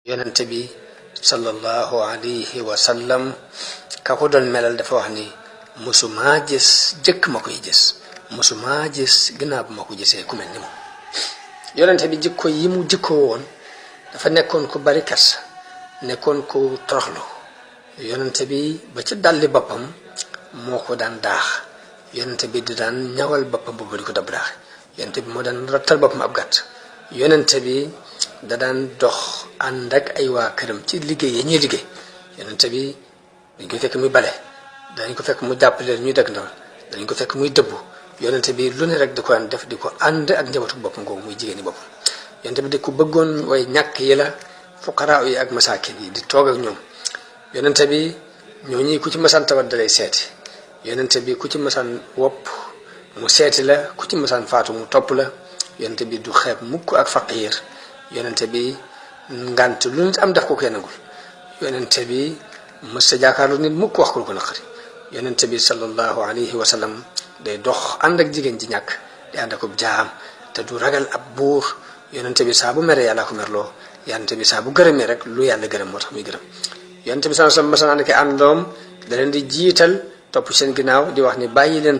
yonente bi sallallahu alayhi wa sallam ka ko doon melal dafa wax ni musuma gis jëkk ma koy gis musuma gis ginnaaw bu ma ko gisee ku mel ni moom yonente bi jikko yi mu jikkoo woon dafa nekkoon ku bari kersa nekkoon ku toroxlu yonente bi ba ci dalli boppam moo ko daan daax yonente bi di daan ñawal boppam bu di ko dab daax yonente bi moo daan rattal boppam ab gàtt yonente bi da daan dox ànd ak ay waa këram ci liggéey yi ñuy liggéey yonente bi dañ ko fekk muy bale dañ ko fekk mu jàppale ñuy dëgg ndaw dañ ko fekk muy dëbbu yonente bi lu ne rek di ko def di ko ànd ak njabootu boppam googu muy jigéeni boppam yonente bi di ko bëggoon way ñàkk yi la fuqaraa yi ak masaakin yi di toog ak ñoom yonente bi ñooñu ku ci masaan tawat dalay seeti yonente bi ku ci masaan wopp mu seeti la ku ci masaan faatu mu topp la yonente bi du xeeb mukk ak faqiir yonente bi ngant lu nit am def ko koy nangul yonente bi mës sa jaakaarlu nit mukk wax ko lu ko naqari yonente bi sallallahu alayhi wa sallam day dox ànd ak jigéen ji ñàkk di ànd ak jaam te du ragal ab buur yonente bi saa bu mere yàlla ko merloo yonente bi saa bu gërëmee rek lu yàlla gërëm moo tax muy gërëm yonente bi sallallahu alayhi wa sallam mas na ànd ak àndoom da leen di jiital topp seen ginnaaw di wax ni bàyyi leen